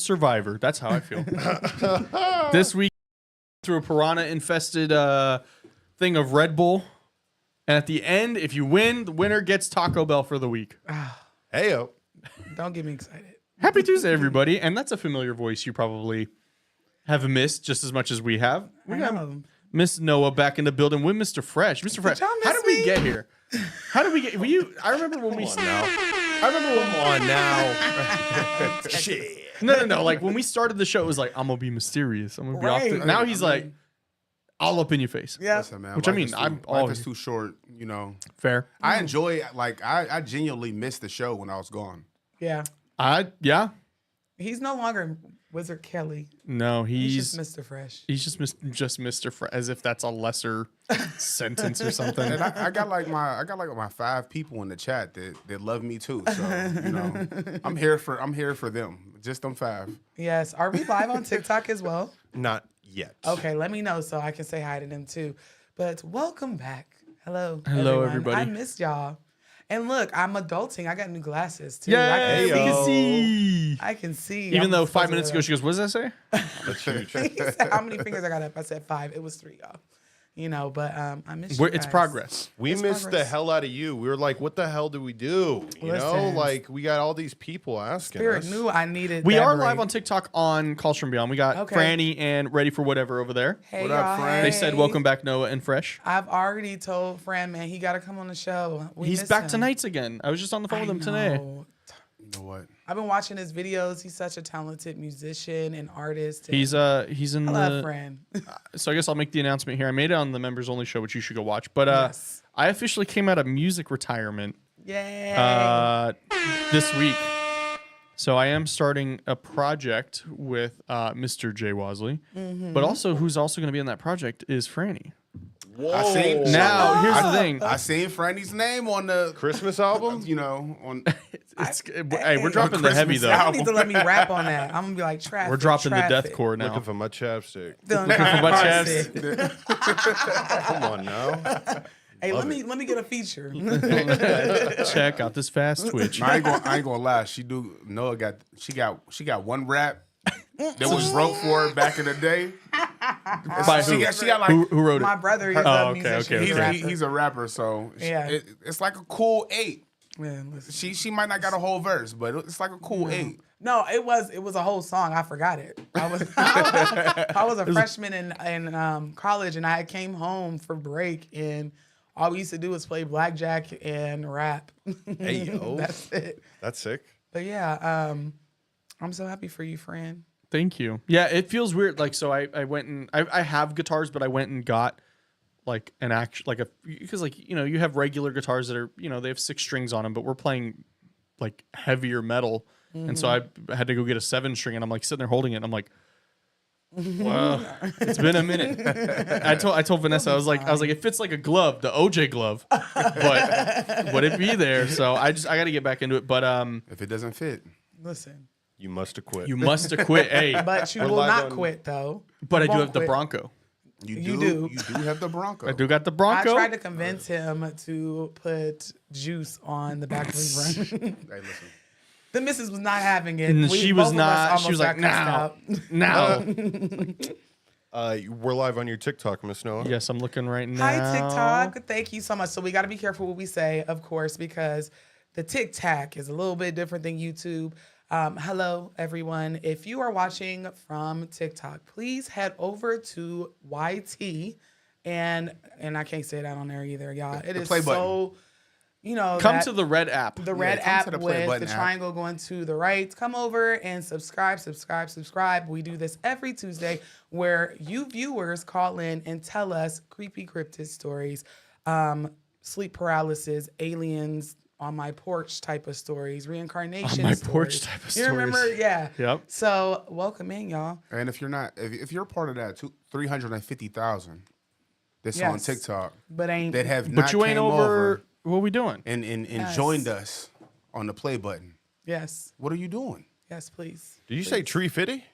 Survivor. That's how I feel. This week, through a piranha-infested thing of Red Bull. And at the end, if you win, the winner gets Taco Bell for the week. Heyo. Don't get me excited. Happy Tuesday, everybody. And that's a familiar voice you probably have missed just as much as we have. We got Miss Noah back in the building with Mr. Fresh. Mr. Fresh, y'all miss how did we me? get here? How did we get? Were you? I remember when we. I remember when. Come on now. Shit. No. Like when we started the show, it was like I'm gonna be mysterious. I'm gonna be off. Right. Now he's like all up in your face. Yeah. Listen, man, Which I life mean, is I'm life all is too short, you know. fair. I enjoy I genuinely missed the show when I was gone. Yeah. Yeah. He's no longer Wizard Kelly. No, He's just Mr. Fresh. He's just Mr. Fresh, as if that's a lesser sentence or something. And I got like my 5 people in the chat that love me too. So you know, I'm here for them. Just them 5. Yes. Are we live on TikTok as well? Not yet. Okay, let me know so I can say hi to them too. But welcome back. Hello, Hello, everybody. I missed y'all. And look, I'm adulting. I got new glasses too. Yeah, I you can see. I can see. Even I'm though supposed 5 to minutes ago look. she goes, "What does that say?" That's huge. He said, how many fingers I got up? I said 5. It was 3, y'all. You know, but I missed you It's guys. progress. We It's missed the progress. hell out of you. We were like, what the hell do we do? You know, Listen. like we got all these people asking Spirit us. knew I needed. We that are break. live on TikTok on Calls From Beyond. We got Okay. Franny and Ready for Whatever over there. Hey, What up, y'all, Fran? They said, hey. "Welcome back, Noah and Fresh." I've already told Fran, man, he got to come on the show. We He's miss back him. tonight again. I was just on the phone with him today. know. You know what? I've been watching his videos. He's such a talented musician and artist. And He's in I love the. Fran. So I guess I'll make the announcement here. I made it on the members only show, which you should go watch. But Yes. I officially came out of music retirement Yay. this week. So I am starting a project with Mr. Jay Wasley, but also who's also going to be in that project is Franny. Whoa. I seen Now here's the thing. I seen Franny's name on the Christmas album? You know, on Hey, we're dropping the heavy Christmas though. album. You need to let me rap on that. I'm gonna be like traffic. We're dropping the traffic. deathcore now. Looking for my chapstick. Looking for my chapstick. Come on now. Hey, let me get a feature. Check out this fast twitch. I ain't gonna lie. Noah got one rap that was wrote for her back in the day. By she who? got like Who wrote it? My brother, he's Oh, a okay, musician. okay, He's a okay. rapper. he's a rapper, so Yeah. it's like a cool 8. Man, listen. She might not got a whole verse, but it's like a cool 8. No, it was a whole song. I forgot it. I was a freshman in college, and I came home for break, and all we used to do was play blackjack and rap. Hey, yo. That's it. That's sick. But yeah, I'm so happy for you, Fran. Thank you. Yeah, it feels weird. Like, so I went and I have guitars, but I went and got like an because like, you know, you have regular guitars that are, you know, they have 6 strings on them, but we're playing like heavier metal. And so I had to go get a 7-string, and I'm like sitting there holding it. And I'm like, wow, it's been a minute. I told Vanessa, I was like, it fits like a glove, the OJ glove, but would it be there? So I got to get back into it. But If it doesn't fit, Listen, You must have quit. you must have quit. Hey, but you We're will live not on- quit though. but I You do won't have the quit. Bronco. You do. You do have the Bronco. I do got the I Bronco. tried to convince him to put juice on the back of his run. Hey, listen. The missus was not having it. And she was both of us not. She almost was like, got cussed now, out. now. We're live on your TikTok, Miss Noah. Yes, I'm looking right now. Hi, TikTok. Thank you so much. So we got to be careful what we say, of course, because the TikTok is a little bit different than YouTube. Hello, everyone. If you are watching from TikTok, please head over to YT, and I can't say that on there either, y'all. It is play button. so, you know, Come that- to the red app. the red come app to the play with button the app. triangle going to the right. Come over and subscribe. We do this every Tuesday where you viewers call in and tell us creepy cryptid stories, sleep paralysis, aliens on my porch type of stories, reincarnation On my stories. porch type of You remember? stories. Yeah. Yep. So welcome in, y'all. And if you're not, if you're part of that 350,000 that's on Yes. TikTok But ain't that have not But you ain't came over. What are we doing? and Yes. joined us on the play button, yes. what are you doing? Yes, please. Did you say tree fitty?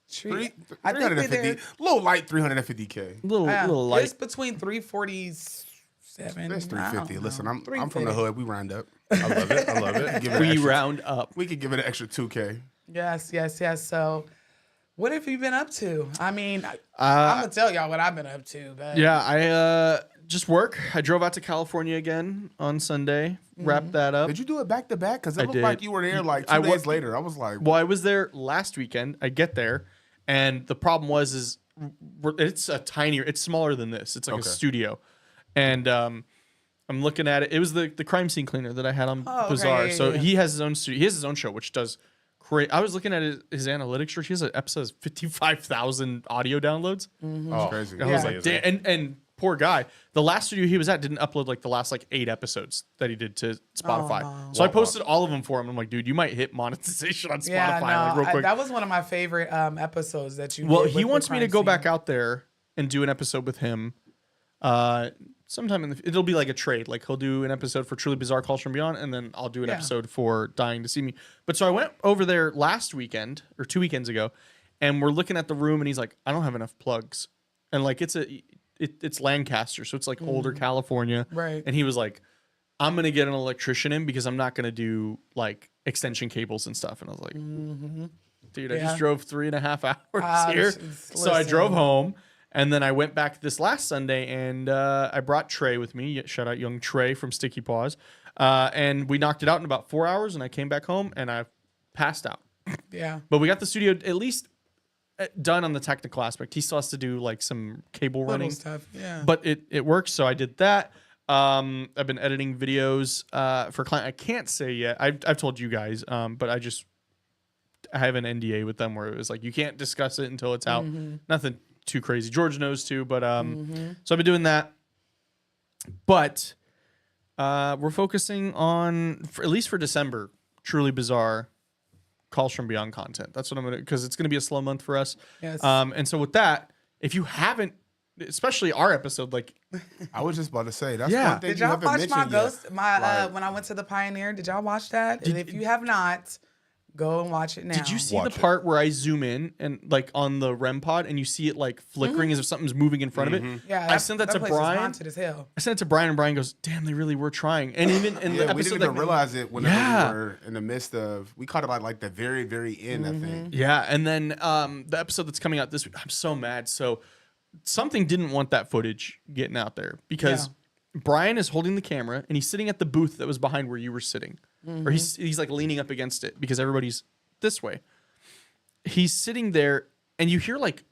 Treat. I think 350, little light 350K. Little light. It's between 347. That's I don't 350. know. Listen, I'm from the 350. hood. We round up. I love it. I love it. Give it an We extra- round up. We could give it an extra 2K. Yes. So, what have you been up to? I mean, I'm gonna Uh, tell y'all what I've been up to, but yeah, I just work. I drove out to California again on Sunday. Wrapped that up. Did you do it back to back? Because it I looked like did. you were there like I 2 wa- days later. I was like, Well, I was there last weekend. I get there, and the problem is it's it's smaller than this. It's like a Okay. studio, and I'm looking at it. It was the crime scene cleaner that I had on Oh, okay, Bizarre. yeah, So yeah. he has his own studio. He has his own show, which does great. I was looking at his analytics. He has an episode has 55,000 audio downloads. Oh, crazy. I was Yeah. like, damn. And poor guy. The last studio he was at didn't upload like the last like 8 episodes that he did to Spotify. no. So I posted all of them for him. I'm like, dude, you might hit monetization on Spotify yeah, no, like real quick. that was one of my favorite episodes that you. Well, did he with the wants me to crime go scene. back out there and do an episode with him. Sometime it'll be like a trade. Like he'll do an episode for Truly Bizarre Calls from Beyond, and then I'll do an Yeah. episode for Dying to See Me. But so I went over there last weekend or 2 weekends ago, and we're looking at the room, and he's like, I don't have enough plugs, and like it's Lancaster, so it's like older California, Right. And he was like, I'm gonna get an electrician in because I'm not gonna do like extension cables and stuff, and I was like, dude, I Yeah. just drove 3.5 hours here, so I listen. drove home. And then I went back this last Sunday, and I brought Trey with me. Shout out young Trey from Sticky Paws. And we knocked it out in about 4 hours, and I came back home, and I passed out. Yeah. But we got the studio at least done on the technical aspect. He still has to do like some cable Little running. stuff. Yeah. But it works, so I did that. I've been editing videos for client. I can't say yet. I've told you guys, but I have an NDA with them where it was like you can't discuss it until it's out. Nothing too crazy. George knows too, but so I've been doing that. But we're focusing on at least for December, Truly Bizarre Calls from Beyond content. That's what I'm gonna because it's gonna be a slow month for us. Yes. And so with that, if you haven't, especially our episode, like I was just about to say that's Yeah. one thing Did you y'all haven't watch my mentioned yet. ghost? When I went to the Pioneer, did y'all watch that? And if you have not, go and watch it now. did you see Watch the it. part where I zoom in and like on the REM pod and you see it like flickering as if something's moving in front of it? Yeah, I sent that to place is Brian. haunted as hell. I sent it to Brian, and Brian goes, "Damn, they really were trying." And even in the Yeah, we episode didn't that even realize it whenever Yeah. we were in the midst of. We caught it like the very, very end. I think. yeah, and then the episode that's coming out this week, I'm so mad. So something didn't want that footage getting out there because Brian is holding the camera and he's sitting at the booth that was behind where you were sitting, or he's like leaning up against it because everybody's this way. He's sitting there and you hear like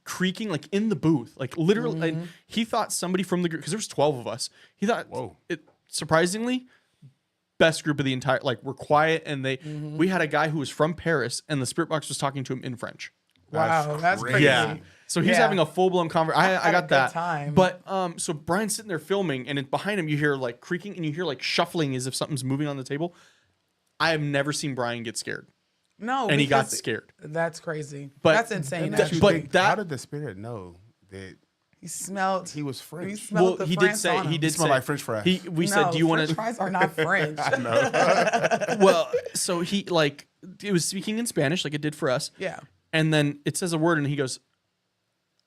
creaking like in the booth, like literally. And he thought somebody from the group, because there was 12 of us. He thought Whoa. it surprisingly best group of the entire, like we're quiet and we had a guy who was from Paris and the spirit box was talking to him in French. Wow, that's crazy. crazy. Yeah. So he's Yeah. having a full blown conversation. I had a got good that. time. But so Brian's sitting there filming, and behind him you hear like creaking, and you hear like shuffling as if something's moving on the table. I have never seen Brian get scared, No, and he got because scared. That's crazy. But That's insane. that- actually. but Think, that- how did the spirit know that he smelled. he was He French? smelled Well, the he France did say on him. he did Smell say like French fries. We said, "Do you want French to?" fries are not French. Well, so he like it was speaking in Spanish, like it did for us. Yeah. And then it says a word, and he goes,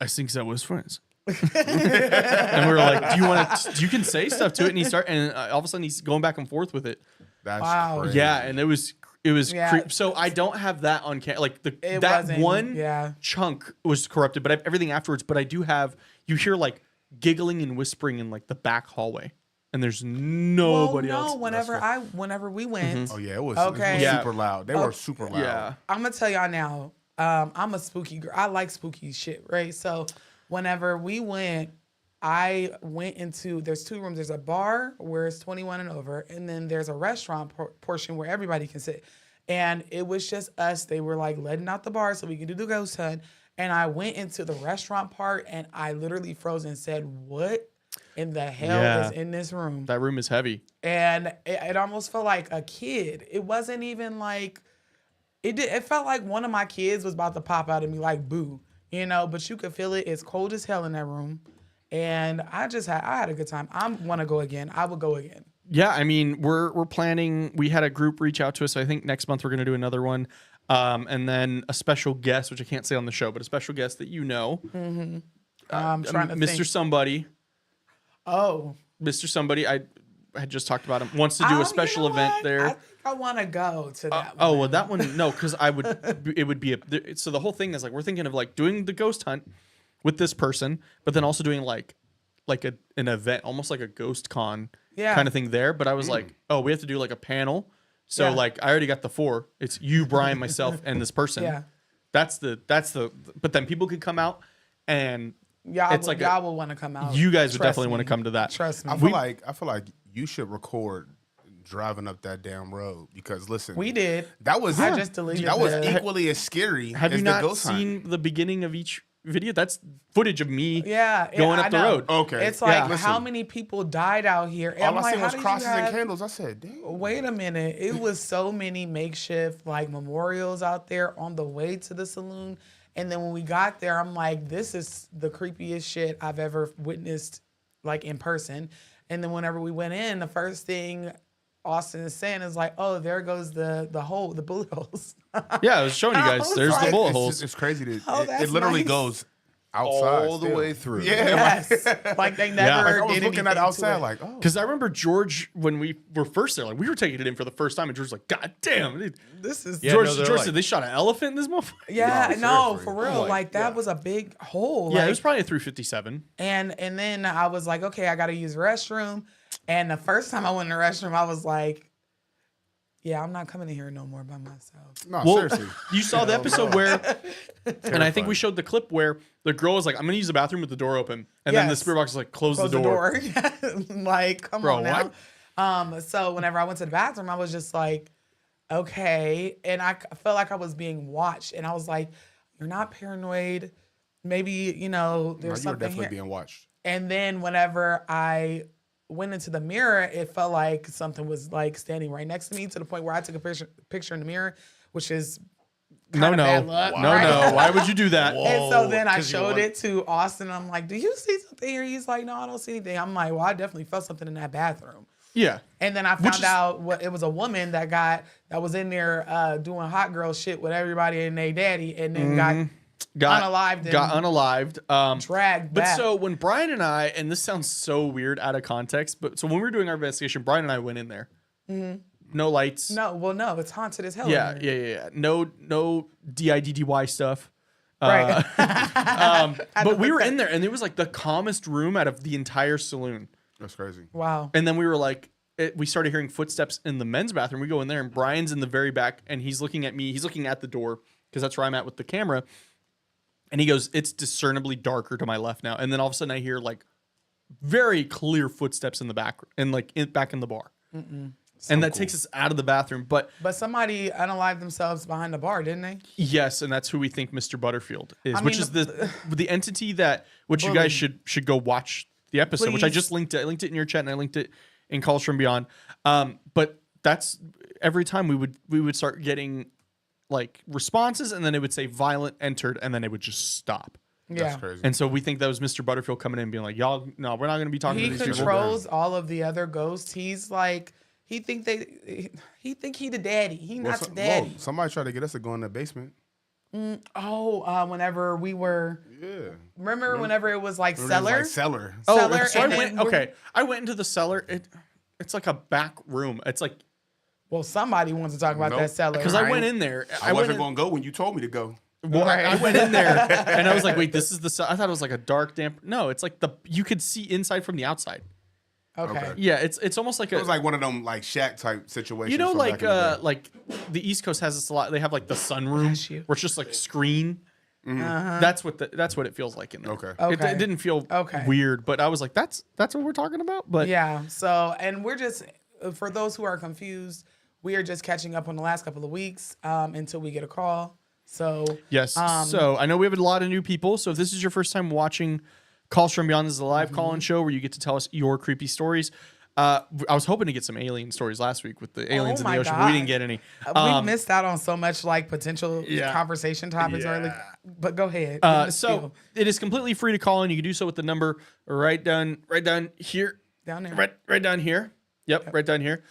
"I think that was France." And we were like, "Do you want to? You can say stuff to it." And he and all of a sudden he's going back and forth with it. That's Wow. crazy. Yeah, and it was Yeah. so I don't have that on like It that wasn't, one yeah. chunk was corrupted, but I have everything afterwards. But I do have you hear like giggling and whispering in like the back hallway, and there's nobody well, no, else. whenever we went, Oh yeah, it was, Okay. it was Yeah. super loud. They were super loud. Yeah, I'm gonna tell y'all now. I'm a spooky girl. I like spooky shit, right? So whenever we went, I went into there's 2 rooms. There's a bar where it's 21 and over, and then there's a restaurant portion where everybody can sit. And it was just us. They were like letting out the bar so we can do the ghost hunt. And I went into the restaurant part, and I literally froze and said, "What in the hell Yeah. is in this room?" that room is heavy. And it almost felt like a kid. It wasn't even like it felt like one of my kids was about to pop out at me like boo, you know, but you could feel it. It's cold as hell in that room. And I had a good time. I want to go again. I would go again. Yeah, I mean, we're planning. We had a group reach out to us. So I think next month we're going to do another one, and then a special guest, which I can't say on the show, but a special guest that you know, I'm trying to Mr. think. Somebody, Oh, Mr. Somebody. had just talked about him, wants to do a special event there. I think I want to go to that. Oh, well, that one, no, because it would be so the whole thing is like we're thinking of like doing the ghost hunt with this person, but then also doing like an event, almost like a ghost con kind of thing there. But I was like, oh, we have to do like a panel. So like I already got the 4. It's you, Brian, myself, and this person. Yeah. That's the. But then people could come out, and y'all will want to come out. you guys would Trust definitely want to me. come to that. Trust me. I feel like you should record driving up that damn road because listen, We did. That was I just deleted that was the- equally as scary. Have as you the not ghost hunt. seen the beginning of each video? That's footage of me going I up the know. road. Okay. It's like Yeah. how Listen. many people died out here? And All I'm I like, seen how was did you crosses and have- candles. I said, damn. Wait a minute. It was so many makeshift like memorials out there on the way to the saloon. And then when we got there, I'm like, this is the creepiest shit I've ever witnessed like in person. And then whenever we went in, the first thing Austin is saying is like, oh, there goes the hole, the bullet holes. Yeah, I was showing you I guys. was There's the like- bullet It's holes. just- it's crazy that Oh, it that's literally nice. goes outside All the still. way through. Yeah, Yes. Like they never like I was did looking anything at to outside it. like, oh, Because I remember George, when we were first there, like we were taking it in for the first time, and George was like, "God damn!" Dude. This is Yeah, George, no, they're George like- said they shot an elephant in this motherfucker. Yeah, No, no, seriously. for real. Like, Like that was a big hole. Yeah, like, it was probably a 357. and then I was like, okay, I gotta use the restroom. And the first time I went in the restroom, I was like, yeah, I'm not coming in here no more by myself. no, Well, seriously. you saw the episode where, and I think we showed the clip where the girl was like, "I'm gonna use the bathroom with the door open," and then the Yes. spirit box was like, "Close Close the door." Like, come Bro, on now. So whenever I went to the bathroom, I was just like, okay. And I felt like I was being watched. And I was like, you're not paranoid. Maybe, you know, No, there's you were something definitely here. being watched. And then whenever I went into the mirror, it felt like something was like standing right next to me to the point where I took a picture in the mirror, which is No, kinda no, bad luck, no, right? no. Why would you do that? And so then I 'cause you showed want- it to Austin. I'm like, do you see something here? He's like, no, I don't see anything. I'm like, well, I definitely felt something in that bathroom. Yeah, And then I Which found is- out what it was a woman that was in there doing hot girl shit with everybody and they daddy, and then got unalived and got unalived. dragged But back. so when Brian and I, and this sounds so weird out of context, but so when we were doing our investigation, Brian and I went in there. No lights. no, it's haunted as hell. Yeah, in there. yeah. No DIDDY stuff. Right. But we were in there, and it was like the calmest room out of the entire saloon. That's crazy. Wow. And then we were like, we started hearing footsteps in the men's bathroom. We go in there, and Brian's in the very back, and he's looking at me. He's looking at the door because that's where I'm at with the camera. And he goes, "It's discernibly darker to my left now." And then all of a sudden, I hear like very clear footsteps in the back, and like back in the bar. And that takes us out of the bathroom. But But somebody unalived themselves behind the bar, didn't they? yes, and that's who we think Mr. Butterfield is, I which mean, is the entity that which you Bully. guys should go watch the episode, which I Please. just linked it. I linked it in your chat, and I linked it in Calls from Beyond. But that's every time we would start getting like responses, and then it would say violent entered, and then it would just stop. Yeah. That's crazy. And so we think that was Mr. Butterfield coming in and being like, "Y'all, no, we're not going to be talking He to these people." controls all of the other ghosts. He's like, he think he the daddy. He not the daddy. Somebody tried to get us to go in the basement. Whenever we were, Yeah. remember whenever it was like Remember it was cellar? like cellar. Oh, cellar, so I and went. then we're- Okay, I went into the cellar. It's like a back room. It's like Well, somebody wants to talk about Nope. that cellar. because I went in there. I went wasn't in- going to go when you told me to go. Well, I Right. went in there and I was like, wait, this is the cell. I thought it was like a dark, damp. No, it's like you could see inside from the outside. Okay. Okay. Yeah, it's almost like It was like one of them like shack type situations. you know, from like back in the day. like the East Coast has this a lot. They have like the sunroom Bless you. where it's just like screen. That's what it feels like in there. Okay. Okay. It didn't feel Okay. weird, but I was like, that's what we're talking about. But Yeah. So, and we're just, for those who are confused, we are just catching up on the last couple of weeks until we get a call. So, yes. So I know we have a lot of new people. So if this is your first time watching Calls from Beyond, this is a live call-in show where you get to tell us your creepy stories. I was hoping to get some alien stories last week with the aliens in the my ocean, but we God. didn't get any. we missed out on so much like potential Yeah. conversation topics early. But go ahead. Give the So spiel. it is completely free to call in. You can do so with the number right down here. Down there. Right down here. Yep, right down here.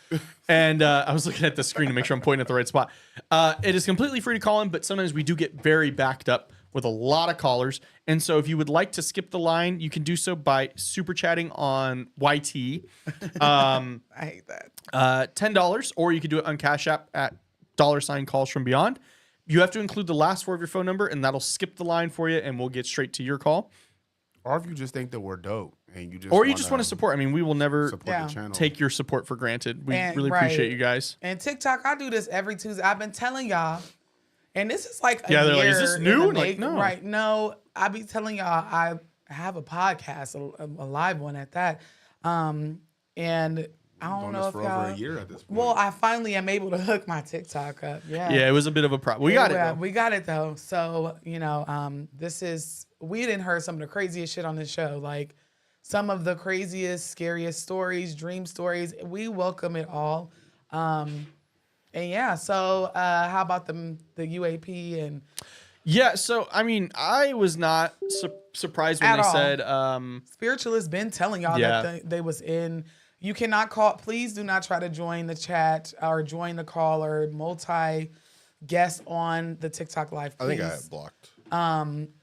And I was looking at the screen to make sure I'm pointing at the right spot. It is completely free to call in, but sometimes we do get very backed up with a lot of callers. And so if you would like to skip the line, you can do so by super chatting on YT. I hate that. $10, or you can do it on Cash App at $CallsFromBeyond. You have to include the last 4 of your phone number, and that'll skip the line for you, and we'll get straight to your call. Or if you just think that we're dope and you just Or you just want to support. I mean, we will never support the channel. take your support for granted. We And- really right. appreciate you guys. And TikTok, I do this every Tuesday. I've been telling y'all, and this is like a Yeah, they're year like, is this in new? the And like, making. no. Right? No, I be telling y'all I have a podcast, a live one at that, and I don't Doing know this if for y'all. over a year at this point. Well, I finally am able to hook my TikTok up. Yeah. Yeah, it was a bit of a problem. We got it, though. We got it though. So, we didn't heard some of the craziest shit on this show. Like some of the craziest, scariest stories, dream stories. We welcome it all. And yeah, so how about the UAP and Yeah, so, I mean, I was not surprised when At they all. said... Spiritualist been telling y'all Yeah. that they was in. You cannot call. Please do not try to join the chat or join the call or multi-guest on the TikTok live. I Please. think I have blocked.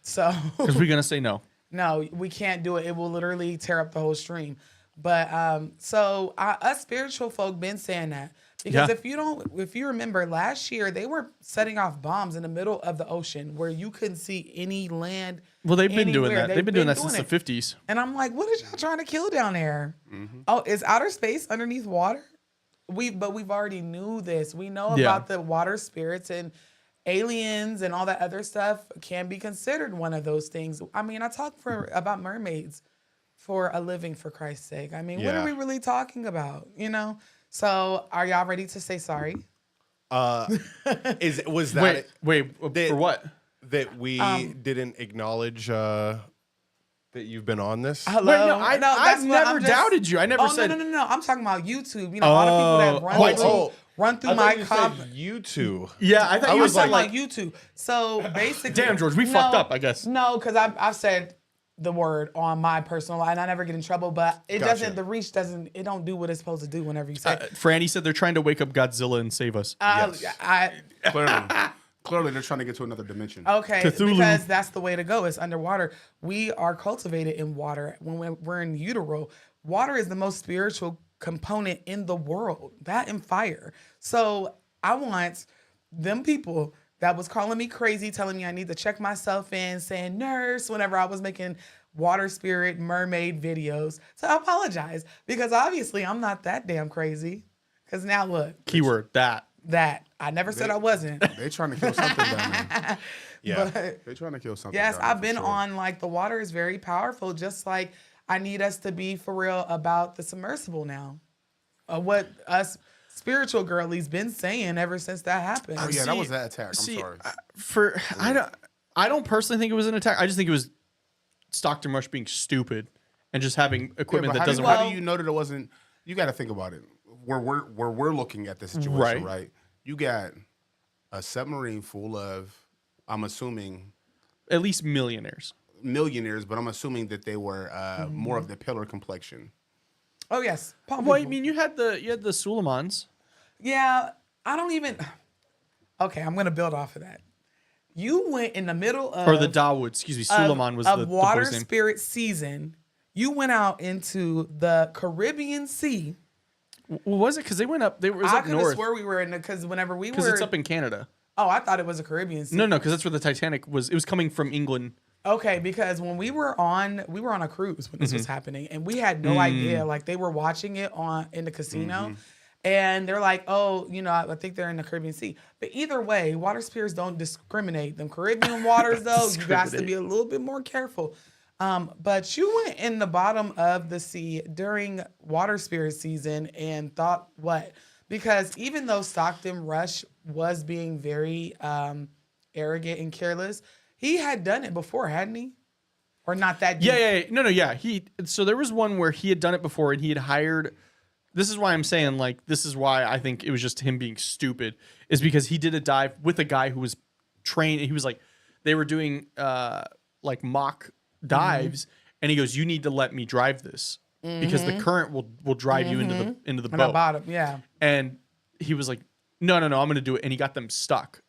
So Because we're going to say no. no, we can't do it. It will literally tear up the whole stream. But us spiritual folk been saying that because Yeah. if you remember last year, they were setting off bombs in the middle of the ocean where you couldn't see any land. Well, they've been doing anywhere. that. They've been doing that since it. the 50s. And I'm like, what is y'all trying to kill down there? Oh, is outer space underneath water? We've already knew this. We know Yeah. about the water spirits and aliens and all that other stuff can be considered one of those things. I mean, I talk about mermaids for a living, for Christ's sake. I mean, what Yeah. are we really talking about? So are y'all ready to say sorry? Was that Wait, They- for what? that we didn't acknowledge that you've been on this? Hello? Wait, no, I've that's what never I'm just- doubted you. I never Oh, said... no. I'm talking about YouTube. A lot of people that run through I my thought you said comment. you two. Yeah, I thought I you was said Like like... YouTube. So basically, Damn, George, we fucked up, I guess. No, because I've said the word on my personal line. I never get in trouble, but it Gotcha. doesn't. The reach doesn't. It don't do what it's supposed to do whenever you say. Franny said they're trying to wake up Godzilla and save us. Yes. Clearly, they're trying to get to another dimension. Okay, Cthulhu. because that's the way to go. It's underwater. We are cultivated in water. When we're in utero, water is the most spiritual component in the world. That and fire. So I want them people that was calling me crazy, telling me I need to check myself in, saying nurse whenever I was making water spirit mermaid videos. So I apologize because obviously I'm not that damn crazy. Because now look, Keyword, that. I never said I wasn't. They trying to kill something down there. Yeah. But They trying to kill something. yes, down there I've for been sure. on like the water is very powerful. Just like I need us to be for real about the submersible now. What us spiritual girlies been saying ever since that happened. Oh yeah, that was that attack. I'm sorry. I don't personally think it was an attack. I just think it was Stockton Rush being stupid and just having equipment that doesn't How work. do you know that it wasn't? You got to think about it. Where we're looking at the situation, Right. right? You got a submarine full of, I'm assuming, At least millionaires. millionaires, but I'm assuming that they were more of the pillar complexion. Oh yes. Palm Well, I people. mean, you had the Suleimans. Yeah, I don't even. Okay, I'm gonna build off of that. You went in the middle of Or the Dawood, excuse me. Suleiman was of the water boy's name. spirit season. You went out into the Caribbean Sea. Was it? Because they went up. It was I up could have north. swore we were in because whenever we Because were. it's up in Canada. Oh, I thought it was a Caribbean Sea. No, because that's where the Titanic was. It was coming from England. Okay, because when we were on a cruise when this was happening, and we had no idea. Like they were watching it in the casino, and they're like, "Oh, I think they're in the Caribbean Sea." But either way, water spirits don't discriminate. Them Caribbean waters, though, you got to be a little bit more careful. But you went in the bottom of the sea during water spirit season and thought what? Because even though Stockton Rush was being very arrogant and careless, he had done it before, hadn't he? Or not that deep? Yeah. No, yeah. So there was one where he had done it before and he had hired. This is why I'm saying, like, this is why I think it was just him being stupid, is because he did a dive with a guy who was trained. He was like, they were doing like mock dives, and he goes, "You need to let me drive this because the current will drive you into the On the boat." bottom, yeah. And he was like, no, I'm going to do it. And he got them stuck.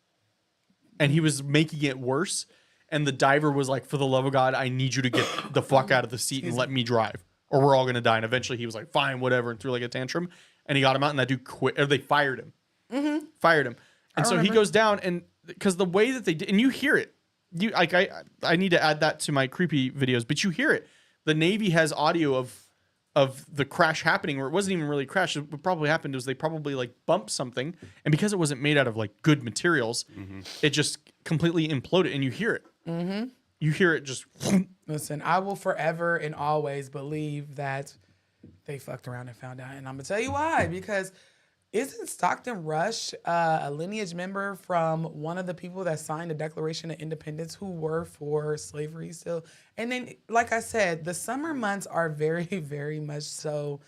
And he was making it worse. and the diver was like, for the love of God, I need you to get the fuck out of the seat and let me drive, or we're all gonna die. And eventually he was like, fine, whatever, and threw like a tantrum, and he got him out, and that dude quit, or they fired him. Fired him. And so he goes down, and because the way that they did, and you hear it, you like I need to add that to my creepy videos, but you hear it. The Navy has audio of the crash happening, where it wasn't even really a crash. What probably happened was they probably like bumped something, and because it wasn't made out of like good materials, it just completely imploded, and you hear it. You hear it just. Listen, I will forever and always believe that they fucked around and found out, and I'm gonna tell you why. Because isn't Stockton Rush a lineage member from one of the people that signed the Declaration of Independence who were for slavery still? And then, like I said, the summer months are very, very much so.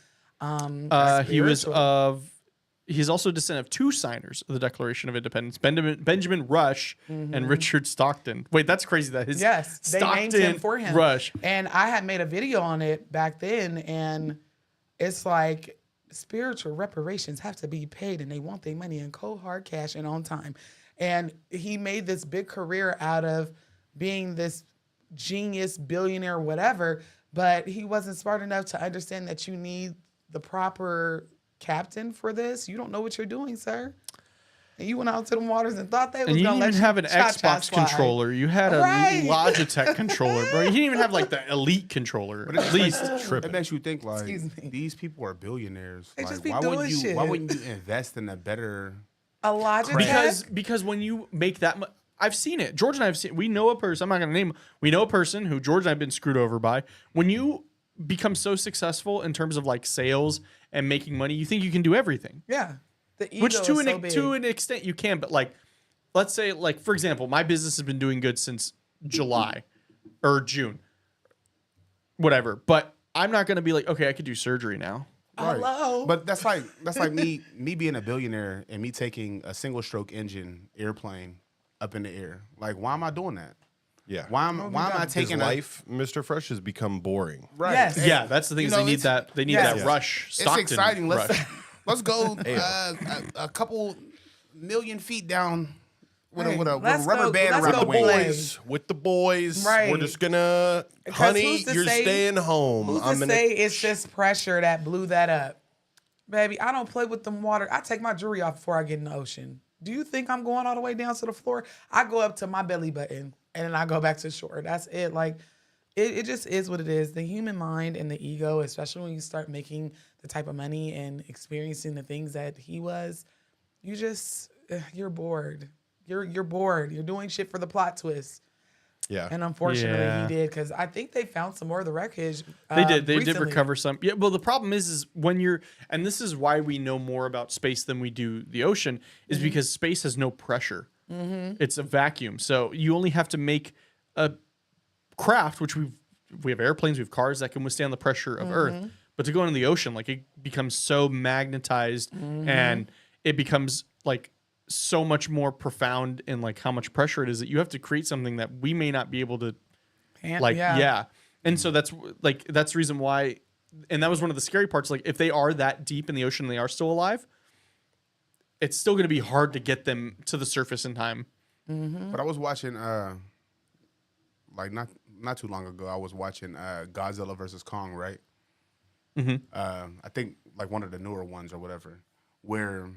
He's also a descendant of two signers of the Declaration of Independence, Benjamin Rush and Richard Stockton. Wait, that's crazy that his they named him for him. Rush. And I had made a video on it back then, and it's like spiritual reparations have to be paid, and they want their money in cold hard cash and on time. And he made this big career out of being this genius billionaire, whatever, but he wasn't smart enough to understand that you need the proper captain for this. You don't know what you're doing, sir. And you went out to the waters and thought they was and you gonna didn't let even have an cha-cha Xbox slide. controller. You had a Right. Logitech controller, bro. You didn't even have like the Elite controller. At least It makes you think like Excuse me. these people are billionaires. They Like, just be why doing wouldn't you? shit. Why wouldn't you invest in a better? A Logitech? because when you make that much, I've seen it. George and I have seen. We know a person. I'm not gonna name him. We know a person who George and I have been screwed over by. When you become so successful in terms of like sales and making money, you think you can do everything. Yeah. The ego Which is to so big. an extent you can, but like, let's say like for example, my business has been doing good since July or June, whatever. But I'm not gonna be like, okay, I could do surgery now. Hello. But that's like me being a billionaire and me taking a single stroke engine airplane up in the air. Like, why am I doing that? Yeah. Why am I His taking life, Mr. Fresh, has become boring. Right? Yes. And, Yeah, that's the thing. you Is know, they need it's- that. They need yes. that rush. It's Stockton exciting. Let's rush. let's go a couple million feet down with Hey, a let's rubber go- band let's around go the wing. play. With the boys. Right. We're just gonna, Because honey, who's to you're say- staying home. Who's I'm to gonna. say it's just pressure that blew that up? Baby, I don't play with them water. I take my jewelry off before I get in the ocean. Do you think I'm going all the way down to the floor? I go up to my belly button and then I go back to shore. That's it. Like, it just is what it is. The human mind and the ego, especially when you start making the type of money and experiencing the things that he was, you just, you're bored. You're bored. You're doing shit for the plot twist. Yeah. And unfortunately, Yeah. he did, because I think they found some more of the wreckage. They did. They did recently. recover some. Yeah. Well, the problem is when you're, and this is why we know more about space than we do the ocean, is because space has no pressure. It's a vacuum. So you only have to make a craft, which we have airplanes, we have cars that can withstand the pressure of Earth. But to go into the ocean, like it becomes so magnetized and it becomes like so much more profound in like how much pressure it is that you have to create something that we may not be able to like yeah. And so that's the reason why, and that was one of the scary parts, like if they are that deep in the ocean and they are still alive, it's still going to be hard to get them to the surface in time. But I was watching, like not too long ago, I was watching Godzilla versus Kong, right? I think like one of the newer ones or whatever, where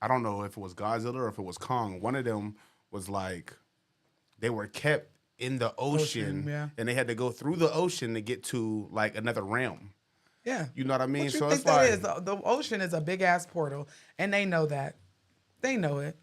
I don't know if it was Godzilla or if it was Kong. One of them was like they were kept in the ocean, yeah. and they had to go through the ocean to get to like another realm. Yeah. You know what I mean? What you So think it's that like is? The ocean is a big ass portal, and they know that. They know it,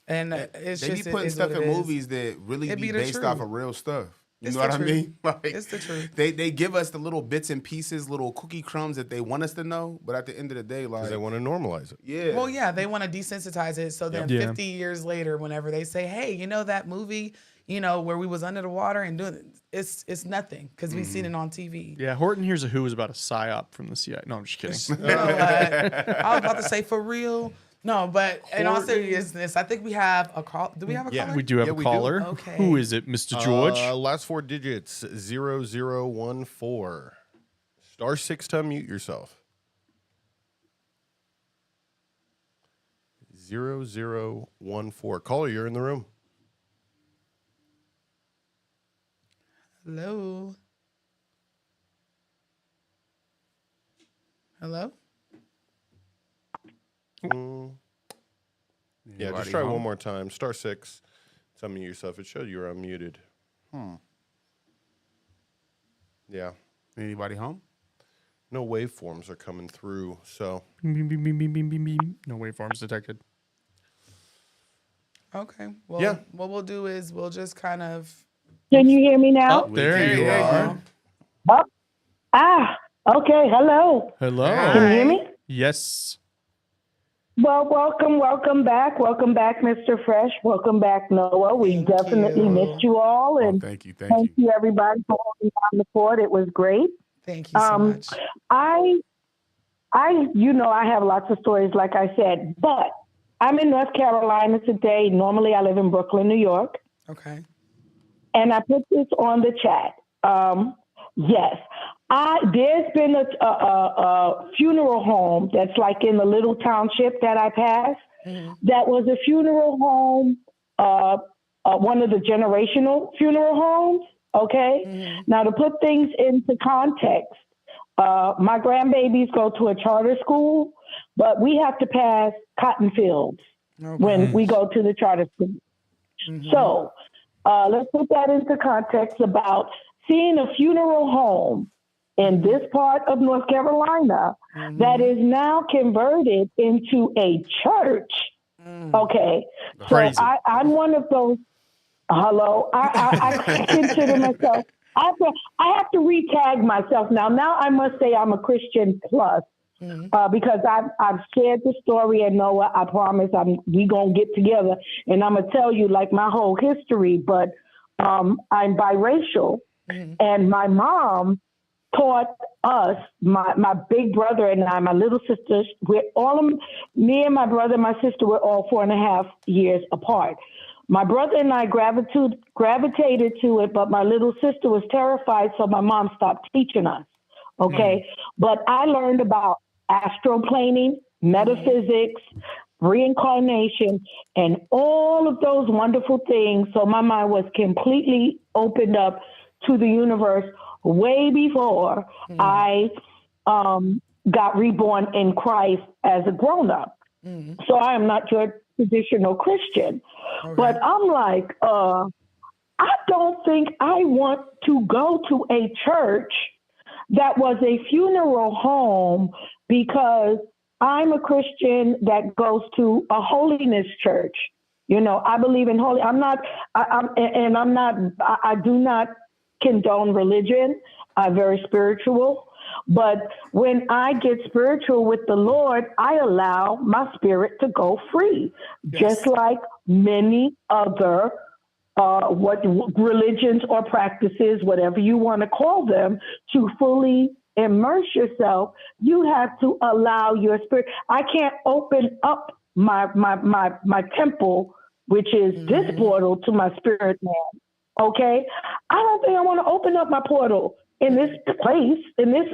and it's they just be putting it is stuff what in it is. movies that really It be be the based off truth. of real stuff. You It's know the what I truth. mean? Like, It's the truth. They give us the little bits and pieces, little cookie crumbs that they want us to know, but at the end of the day, like Because they want to normalize it. yeah. Well, yeah, they want to desensitize it. So then Yeah. 50 years later, whenever they say, hey, you know that movie, you know, where we was under the water and doing it, it's nothing because we've seen it on TV. Yeah, Horton Hears a Who is about a psyop from the CIA. No, I'm just kidding. You know what? I was about to say for real. No, but in all Horton- seriousness, I think we have a call. Do we have a Yeah, caller? We do have Yeah, a we do. caller. Okay. Who is it, Mr. George? Last four digits 0014. Star 6 to unmute yourself. 0014. Caller, you're in the room. Hello. Hello. Yeah, just Anybody try home? one more time. *6. Unmute yourself. It showed you were unmuted. Yeah. Anybody home? No waveforms are coming through, so Beep, beep, beep, beep, beep, beep, beep. No waveforms detected. Okay. Well, Yeah. what we'll do is we'll just kind of. Can you hear me now? Oh, there can you hear you. are. Oh, okay. Hello. Hello. Can you hear me? Yes. Well, welcome back. Welcome back, Mr. Fresh. Welcome back, Noah. We Thank definitely you. missed you all. Oh, And thank you. thank you, everybody, for holding down the fort. It was great. Thank you so much. I have lots of stories, like I said, but I'm in North Carolina today. Normally, I live in Brooklyn, New York. Okay. And I put this on the chat. Yes, there's been a funeral home that's like in the little township that I passed. That was a funeral home, one of the generational funeral homes. Okay. Now to put things into context, my grandbabies go to a charter school, but we have to pass cotton fields when we go to the charter school. So let's put that into context about seeing a funeral home in this part of North Carolina that is now converted into a church. Okay. Crazy. So I'm one of those. Hello. I consider myself. I have to re-tag myself now. Now I must say I'm a Christian plus. Because I've shared the story, and Noah, I promise we gonna get together and I'm gonna tell you like my whole history. But I'm biracial, and my mom taught us, my big brother and I, my little sisters, me and my brother and my sister were all 4.5 years apart. My brother and I gravitated to it, but my little sister was terrified, so my mom stopped teaching us. Okay, but I learned about astroplaning, metaphysics, reincarnation, and all of those wonderful things. So my mind was completely opened up to the universe way before I got reborn in Christ as a grown-up. So I am not your traditional Christian. But I'm like, I don't think I want to go to a church that was a funeral home, because I'm a Christian that goes to a holiness church. You know, I believe in holy. I do not condone religion. I'm very spiritual. But when I get spiritual with the Lord, I allow my spirit to go free, just like many other what religions or practices, whatever you want to call them, to fully immerse yourself, you have to allow your spirit. I can't open up my temple, which is this portal, to my spirit man. Okay? I don't think I want to open up my portal in this place, in this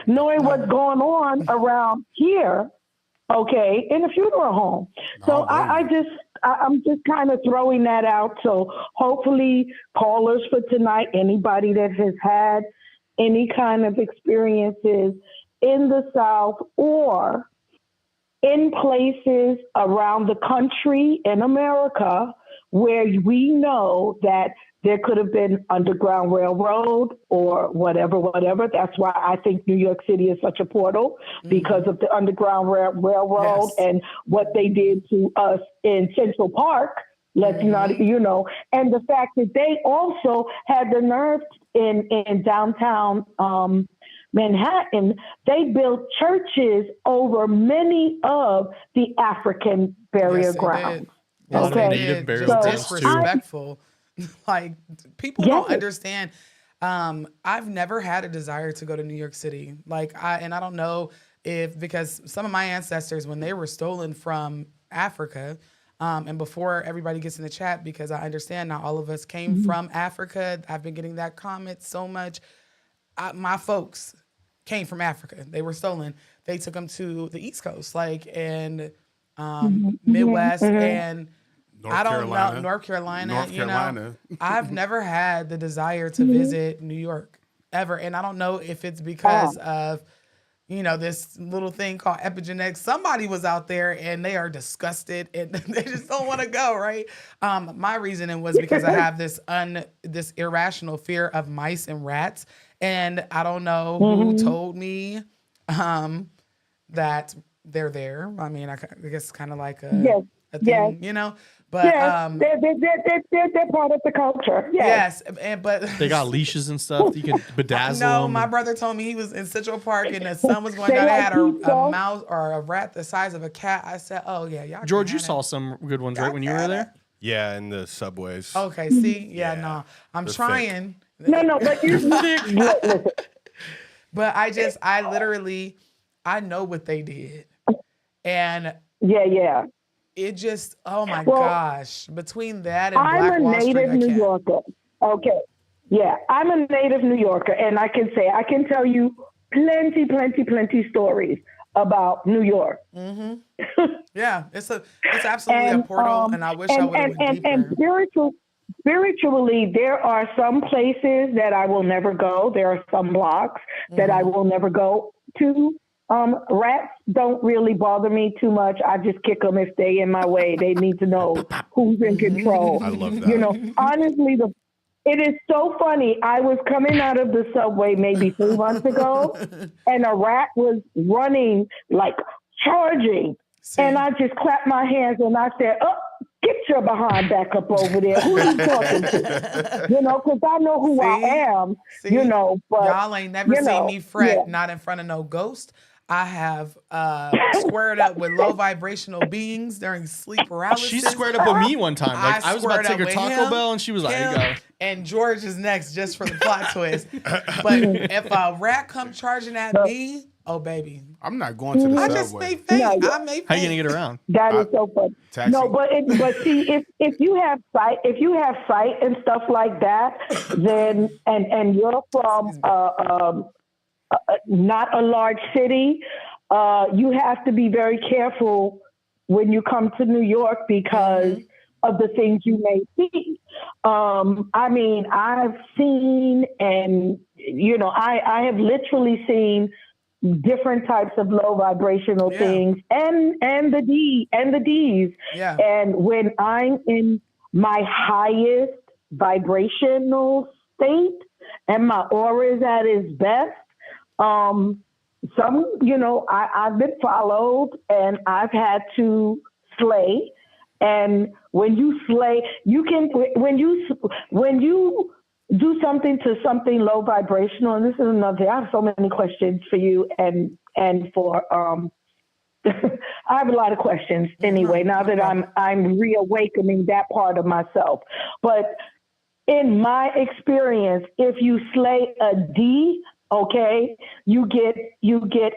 knowing what's going on around here, okay, in a funeral home. So I'm just kind of throwing that out. So hopefully callers for tonight, anybody that has had any kind of experiences in the South or in places around the country in America where we know that there could have been Underground Railroad or whatever. That's why I think New York City is such a portal, because of the Underground Railroad and what they did to us in Central Park. Let's not, and the fact that they also had the nerve in downtown Manhattan, they built churches over many of the African burial grounds. A lot of Okay, native burial Just grounds too. disrespectful. Like, people don't understand. I've never had a desire to go to New York City. I don't know because some of my ancestors, when they were stolen from Africa, and before everybody gets in the chat, because I understand not all of us came from Africa. I've been getting that comment so much. My folks came from Africa. They were stolen. They took them to the East Coast, Midwest, and I don't know. North Carolina. I've never had the desire to visit New York ever. And I don't know if it's because of, this little thing called epigenetics. Somebody was out there and they are disgusted and they just don't want to go, right? My reasoning was because I have this irrational fear of mice and rats. And I don't know who told me that they're there. I mean, I guess kind of like a thing, But they're part of the culture. Yes, but they got leashes and stuff. You can bedazzle them. My brother told me he was in Central Park and the sun was going down. They had a mouse or a rat the size of a cat. I said, "Oh yeah, y'all." George, you saw some good ones, right, when you were there? Yeah, in the subways. Okay, see, no, I'm trying. No, but listen. But I literally, I know what they did, and yeah. It just, oh my gosh! Between that and I'm Black Wall Street, a native New Yorker. Okay, yeah, I'm a native New Yorker, and I can tell you plenty stories about New York. Mm-hmm. Yeah, it's absolutely a portal, and I wish I would have went deeper. And spiritually, there are some places that I will never go. There are some blocks that I will never go to. Rats don't really bother me too much. I just kick them if they in my way. They need to know who's in control. I love that. Honestly, it is so funny. I was coming out of the subway maybe 3 months ago, and a rat was running, like charging. See? And I just clapped my hands and I said, "Oh, get your behind back up over there. Who are you talking to?" Because I know who I am. But y'all ain't never seen me fret, not in front of no ghost. I have squared up with low vibrational beings during sleep paralysis. She squared up with me one time. Like I was about to take her Taco Bell, and she was like, "Here you go." And George is next, just for the plot twist. But if a rat come charging at me, oh baby, I'm not going to the subway. I just may faint. I may faint. How you gonna get around? That is so funny. Taxi. No, but see, if you have sight and stuff like that, then and you're from not a large city, you have to be very careful when you come to New York because of the things you may see. I mean, I've seen and I have literally seen different types of low vibrational things and the D's. Yeah. And when I'm in my highest vibrational state and my aura is at its best, I've been followed and I've had to slay. And when you slay, when you do something to something low vibrational, and this is another thing. I have so many questions for you and for I have a lot of questions anyway, now that I'm reawakening that part of myself. But in my experience, if you slay a D, okay, you get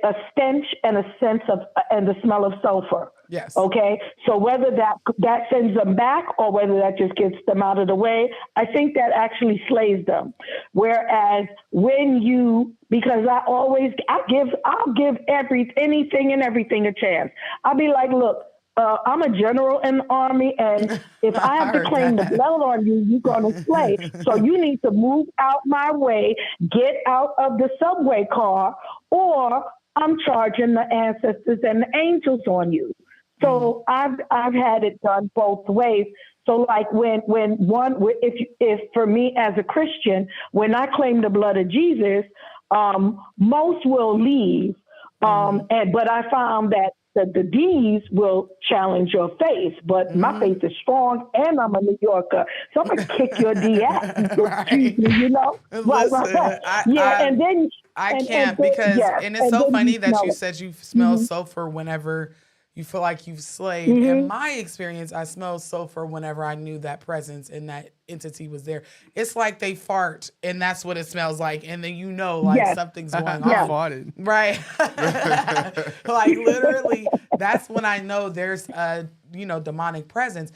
a stench and a sense of and the smell of sulfur. Yes. Okay. So whether that sends them back or whether that just gets them out of the way, I think that actually slays them. Whereas because I'll give anything and everything a chance. I'll be like, look, I'm a general in the army, and if I have to claim the blood on you, you're going to slay. So you need to move out my way, get out of the subway car, or I'm charging the ancestors and the angels on you. So I've had it done both ways. So like if for me as a Christian, when I claim the blood of Jesus, most will leave. But I found that the D's will challenge your faith, but my faith is strong, and I'm a New Yorker, so I'm gonna kick your D ass. Excuse me, Listen, and then I can't because it's so funny that you said you smell sulfur whenever you feel like you've slayed. In my experience, I smelled sulfur whenever I knew that presence and that entity was there. It's like they fart, and that's what it smells like, and then something's going on. Farted. Right. Like literally, that's when I know there's a demonic presence.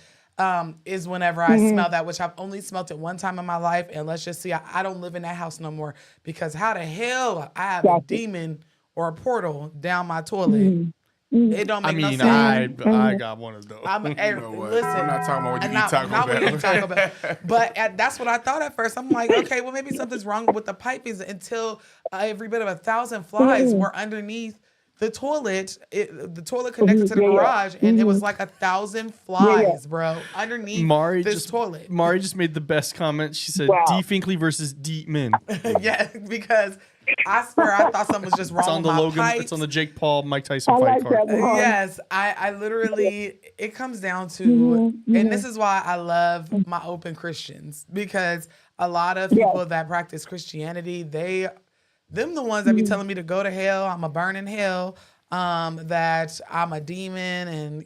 Is whenever I smell that, which I've only smelt it one time in my life, and let's just see, I don't live in that house no more because how the hell I have a demon or a portal down my toilet It don't I make no mean, sense. I got one of those. You know what? Listen, I'm not talking about what you and eat Taco not what you Bell. Taco Bell. But that's what I thought at first. I'm like, okay, well maybe something's wrong with the pipings until every bit of 1,000 flies were underneath the toilet. The toilet connected to the garage, and it was like 1,000 flies, bro, underneath this toilet. Mari just made the best comment. She said, Wow. D. Finkley versus D. Min. Yeah, because I swear I thought something was just wrong It's on with the my Logan. pipes. It's on the Jake Paul, Mike Tyson I fight like card. that one. Yes, I literally, it comes down to, and this is why I love my open Christians, because a lot of people that practice Christianity, them the ones that be telling me to go to hell, I'm a burn in hell, that I'm a demon, and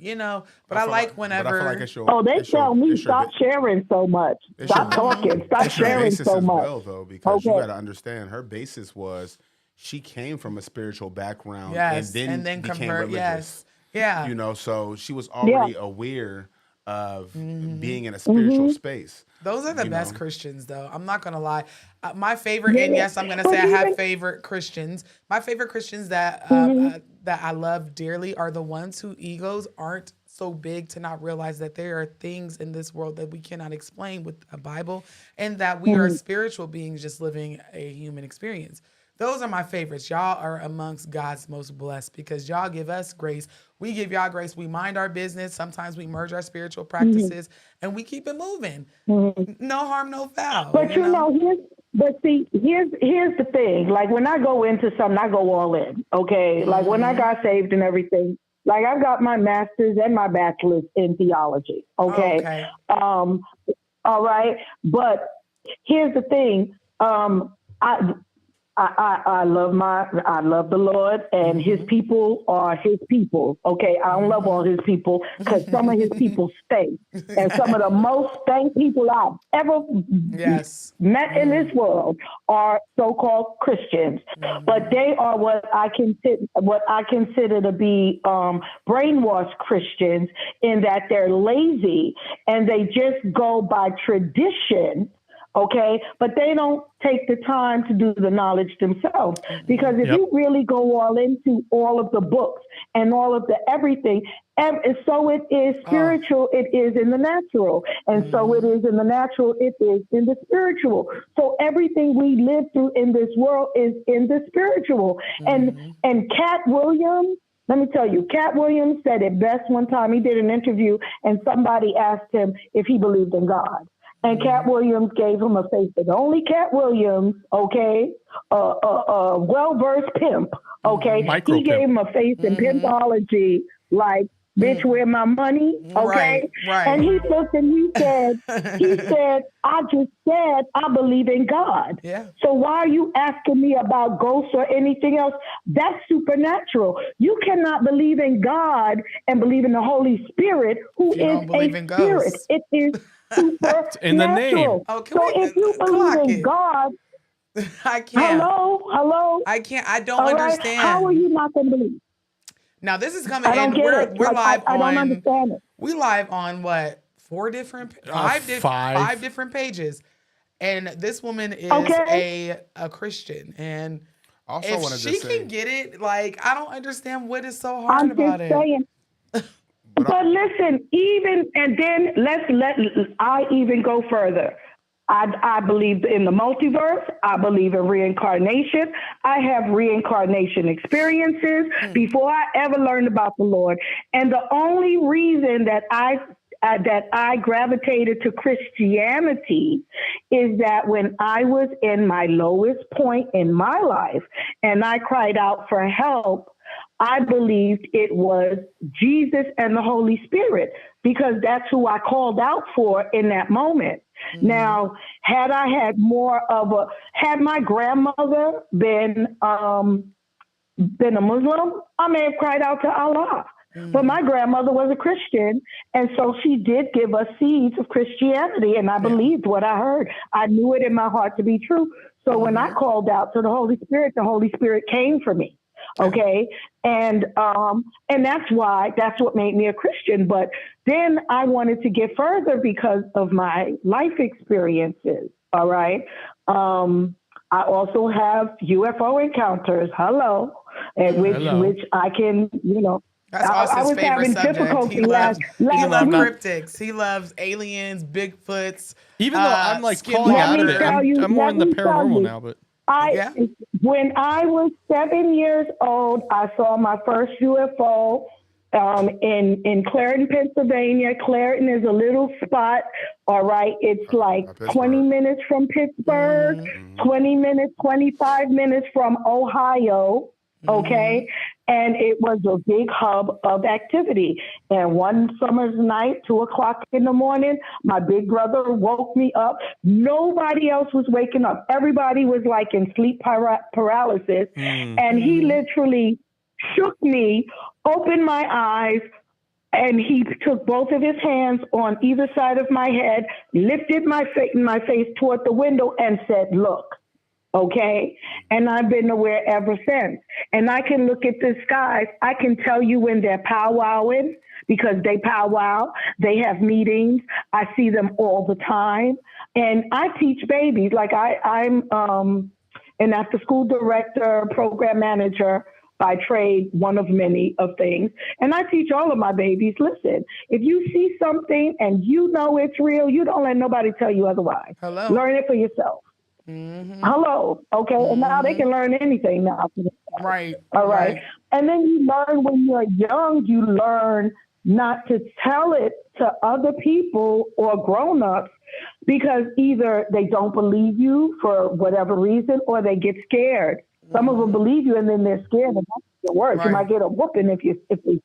but I like whenever. But I feel like it's your, They it's your- tell me it's your stop sharing so much. It's Stop your- talking. Stop it's your sharing basis so as much. well, though, because you Okay. got to understand her basis was she came from a spiritual background Yes, and then became convert. religious. Yes, yeah. So she was already aware of being in a spiritual space. Those are the best know. Christians, though. I'm not gonna lie. My favorite, and yes, I'm gonna say I have favorite Christians. My favorite Christians that that I love dearly are the ones whose egos aren't so big to not realize that there are things in this world that we cannot explain with a Bible, and that we are spiritual beings just living a human experience. Those are my favorites. Y'all are amongst God's most blessed because y'all give us grace. We give y'all grace. We mind our business. Sometimes we merge our spiritual practices and we keep it moving. No harm, no foul. But here's the thing. Like when I go into something, I go all in. Okay. Like when I got saved and everything, like I've got my master's and my bachelor's in theology. Okay. All right. But here's the thing. I love the Lord, and His people are His people. Okay, I don't love all His people because some of His people stink, and some of the most stank people I've ever met in this world are so-called Christians. But they are what I consider to be brainwashed Christians, in that they're lazy and they just go by tradition. Okay, but they don't take the time to do the knowledge themselves. Because if you really go all into all of the books and all of the everything, so it is spiritual, it is in the natural. And so it is in the natural, it is in the spiritual. So everything we live through in this world is in the spiritual. And Cat Williams, let me tell you, Cat Williams said it best one time. He did an interview and somebody asked him if he believed in God. And Cat Williams gave him a face. But only Cat Williams, okay, well-versed pimp, okay, he gave him a face in pimpology, like, bitch, where my money, okay? Right. And he looked and he said, I just said I believe in God. Yeah. So why are you asking me about ghosts or anything else? That's supernatural. You cannot believe in God and believe in the Holy Spirit, who is a spirit. Ghosts. It is supernatural. in the name. Oh, so if you believe in God, I can't. Hello. I can't. I don't understand. How are you not going to believe? Now this is coming I don't in. get We're it. live I on. don't understand it. We live on what? Five different pages, and this woman is a Christian, and Also if wanted to she say, can get it, like I don't understand what is so hard about it. Saying. But listen, I even go further. I believe in the multiverse. I believe in reincarnation. I have reincarnation experiences before I ever learned about the Lord. And the only reason that I gravitated to Christianity is that when I was in my lowest point in my life and I cried out for help, I believed it was Jesus and the Holy Spirit, because that's who I called out for in that moment. Now, had my grandmother been a Muslim, I may have cried out to Allah. But my grandmother was a Christian, and so she did give us seeds of Christianity, and I believed what I heard. I knew it in my heart to be true. So when I called out to the Holy Spirit came for me. Okay. And that's what made me a Christian. But then I wanted to get further because of my life experiences. All right. I also have UFO encounters. Which I can, That's I Austin's was favorite having subject. difficulty He loves last week. cryptics. He loves aliens, Bigfoots. Even though I'm like skin calling out of water. it, I'm more in the paranormal you. now. But Yeah. When I was 7 years old, I saw my first UFO in Clareton, Pennsylvania. Clareton is a little spot. All right, it's like 20 minutes from Pittsburgh, 20 minutes, 25 minutes from Ohio. Okay, and it was a big hub of activity. And one summer's night, 2:00 in the morning, my big brother woke me up. Nobody else was waking up. Everybody was like in sleep paralysis. And he literally shook me, opened my eyes, and he took both of his hands on either side of my head, lifted my face toward the window and said, "Look." Okay. And I've been aware ever since. And I can look at the skies. I can tell you when they're powwowing because they powwow. They have meetings. I see them all the time. And I teach babies. Like I'm an after school director, program manager by trade, one of many of things. And I teach all of my babies, listen, if you see something and you know it's real, you don't let nobody tell you otherwise. Hello. Learn it for yourself. Hello. Okay. And now they can learn anything now. Right. All right. And then you learn when you're young, you learn not to tell it to other people or grown-ups because either they don't believe you for whatever reason or they get scared. Some of them believe you and then they're scared and that's the worst. You might get a whooping if you're